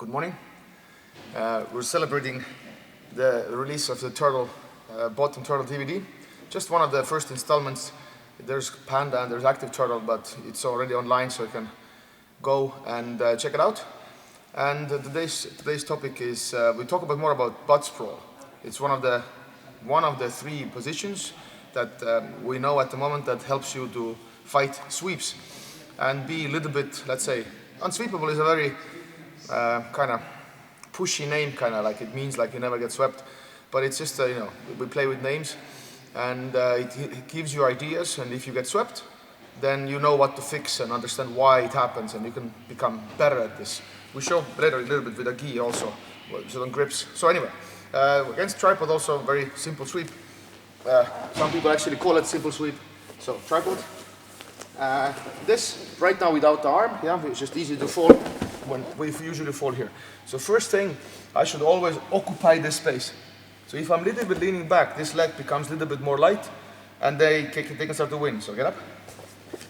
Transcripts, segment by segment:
Good morning. We're celebrating the release of the Turtle, Bottom Turtle DVD. Just one of the first installments. There's Panda and there's Active Turtle, but it's already online, so you can go and check it out. And today's topic is we talk more about Butt-sprawl. It's one of the three positions that we know at the moment that helps you to fight sweeps and be a little bit, let's say, unsweepable is a very kind of pushy name, kind of like it means like you never get swept, but it's just you know, we play with names, and it gives you ideas, and if you get swept, then you know what to fix and understand why it happens, and you can become better at this. We show later a little bit with a gi also, certain grips. So anyway, against tripod also very simple sweep. Some people actually call it simple sweep. So tripod. This right now without the arm, yeah, it's just easy to fall when we usually fall here. So first thing, I should always occupy this space. So if I'm a little bit leaning back, this leg becomes a little bit more light, and they can start to win. So get up.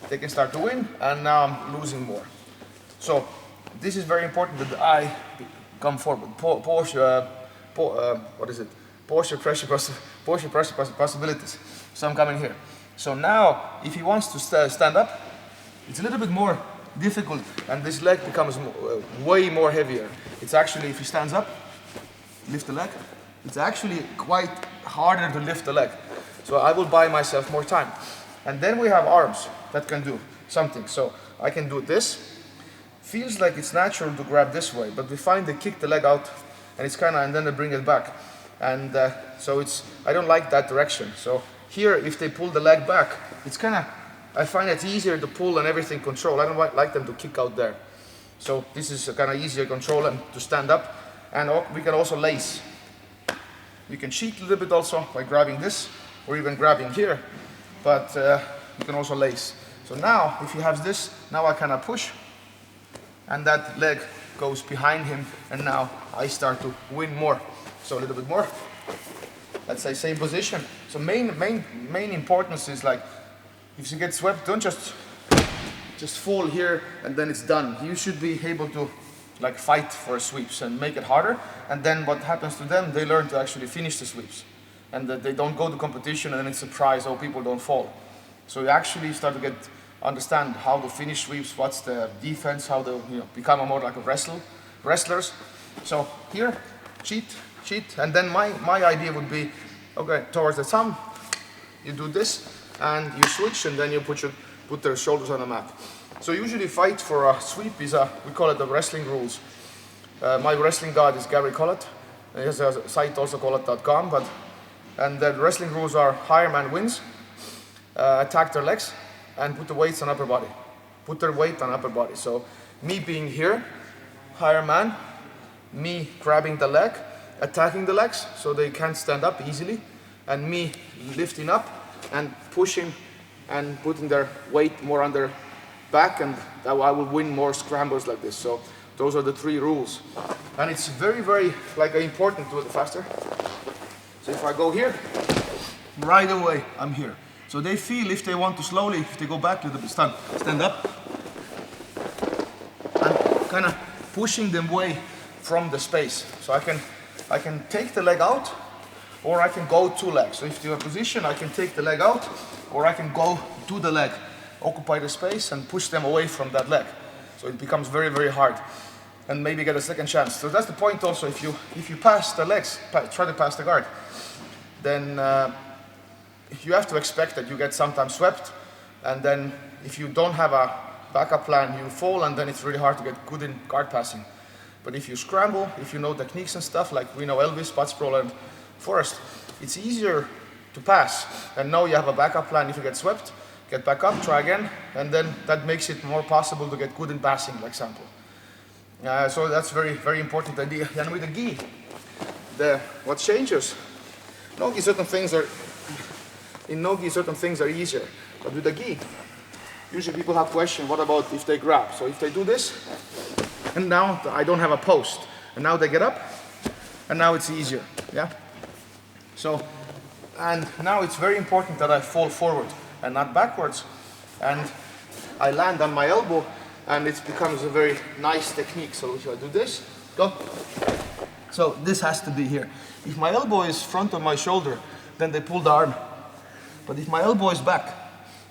They can start to win, and now I'm losing more. So this is very important that I come forward. Pause your pressure possibilities. So I'm coming here. So now, if he wants to stand up, it's a little bit more difficult, and this leg becomes way more heavier. It's actually, if he stands up, lift the leg, it's actually quite harder to lift the leg. So I will buy myself more time. And then we have arms that can do something. So I can do this. Feels like it's natural to grab this way, but we find they kick the leg out, and it's kind of, and then they bring it back. And so I don't like that direction. So here, if they pull the leg back, it's kind of, I find it's easier to pull and everything control. I don't like them to kick out there. So this is kind of easier control and to stand up. And we can also lace. You can cheat a little bit also by grabbing this, or even grabbing here, but you can also lace. So now, if he has this, now I kind of push, and that leg goes behind him, and now I start to win more. So a little bit more. Let's say same position. So main importance is like, if you get swept, don't just fall here and then it's done. You should be able to like fight for sweeps and make it harder. And then what happens to them? They learn to actually finish the sweeps, and that they don't go to competition and then it's a surprise. Oh, people don't fall. So you actually start to understand how to finish sweeps. What's the defense? How to become a more like a wrestlers. So here, cheat, and then my idea would be, okay, towards the thumb, you do this, and you switch, and then you put their shoulders on the mat. So usually fight for a sweep is we call it the wrestling rules. My wrestling god is Gary Collett. He has a site also collett.com, and the wrestling rules are higher man wins, attack their legs, and put the weights on upper body. Put their weight on upper body. So me being here, higher man, me grabbing the leg, attacking the legs so they can't stand up easily, and me lifting up and pushing and putting their weight more on their back, and I will win more scrambles like this. So those are the three rules, and it's very, very like important to do it faster. So if I go here, right away I'm here. So they feel if they want to slowly, if they go back a little bit, stand up, and kind of pushing them away from the space. So I can take the leg out, or I can go two legs. So if you have a position, I can take the leg out, or I can go to the leg, occupy the space, and push them away from that leg. So it becomes very, very hard, and maybe get a second chance. So that's the point also. If you pass the legs, try to pass the guard, then you have to expect that you get sometimes swept, and then if you don't have a backup plan, you fall, and then it's really hard to get good in guard passing. But if you scramble, if you know techniques and stuff, like we know Elvis, Butt-sprawl, and Forrest, it's easier to pass. And now you have a backup plan. If you get swept, get back up, try again, and then that makes it more possible to get good in passing, like example. So that's very, very important idea. And with the gi, what changes? No-gi, certain things are easier. But with the gi, usually people have questions, what about if they grab? So if they do this, and now I don't have a post, and now they get up, and now it's easier, yeah? So, and now it's very important that I fall forward and not backwards, and I land on my elbow, and it becomes a very nice technique. So if I do this, Go. So this has to be here. If my elbow is front of my shoulder, then they pull the arm. But if my elbow is back,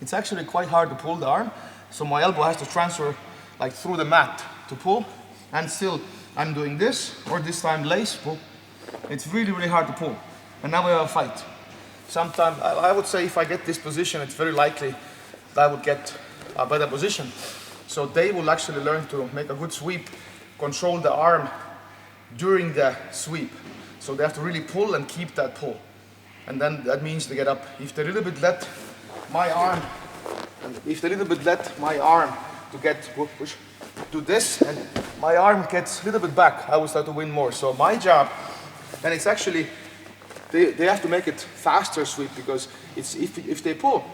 it's actually quite hard to pull the arm. So my elbow has to transfer like through the mat to pull. And still, I'm doing this, or this time lace pull. It's really, really hard to pull. And now we have a fight. Sometimes, I would say if I get this position, it's very likely that I would get a better position. So they will actually learn to make a good sweep, control the arm during the sweep. So they have to really pull and keep that pull. And then that means they get up. If they a little bit let my arm, to get, push, do this, and my arm gets a little bit back, I will start to win more. So my job, and it's actually, they have to make it faster sweep, because it's, if they pull,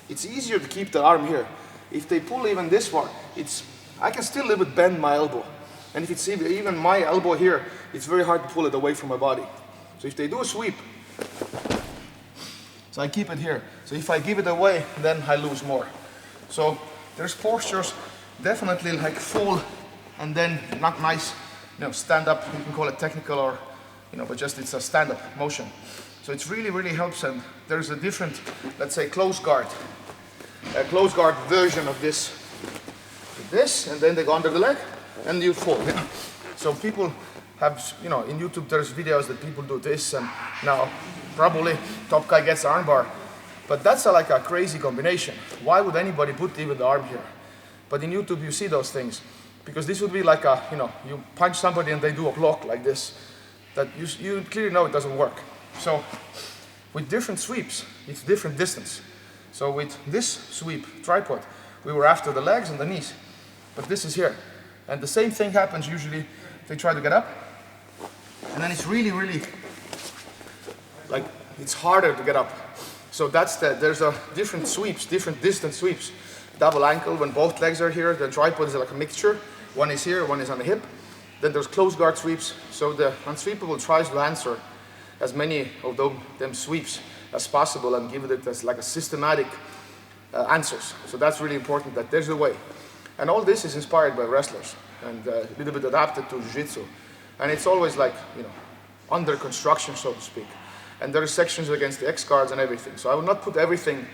it's easier to keep the arm here. If they pull even this far, I can still a little bit bend my elbow. And if it's even my elbow here, it's very hard to pull it away from my body. So if they do a sweep, so I keep it here. So if I give it away, then I lose more. So there's postures, definitely like full, and then not nice, stand up. You can call it technical or, but just it's a stand up motion. So it's really, really helps. And there's a different, let's say, close guard version of this. And then they go under the leg, and you fall. So people have, in YouTube there's videos that people do this, and now probably top guy gets arm bar. But that's like a crazy combination. Why would anybody put even the arm here? But in YouTube you see those things. Because this would be like a, you punch somebody and they do a block like this. That you clearly know it doesn't work. So with different sweeps, it's different distance. So with this sweep, tripod, we were after the legs and the knees. But this is here. And the same thing happens usually if they try to get up. And then it's really, really, like, it's harder to get up. So there's a different sweeps, different distance sweeps. Double ankle, when both legs are here, the tripod is like a mixture. One is here, one is on the hip. Then there's close guard sweeps. So the unsweepable tries to answer as many of them sweeps as possible and give it as like a systematic answers. So that's really important, that there's a way. And all this is inspired by wrestlers and a little bit adapted to Jiu-Jitsu. And it's always like, under construction, so to speak. And there are sections against the X guards and everything. So I will not put everything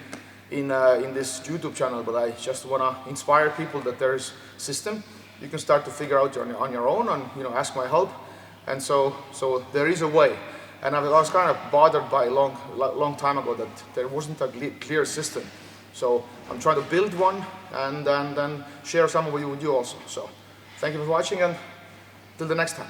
in this YouTube channel, but I just want to inspire people that there is system. You can start to figure out on your own, and ask my help. And so there is a way. And I was kind of bothered by a long time ago that there wasn't a clear system. So I'm trying to build one and then share some of it with you also. So thank you for watching, and till the next time.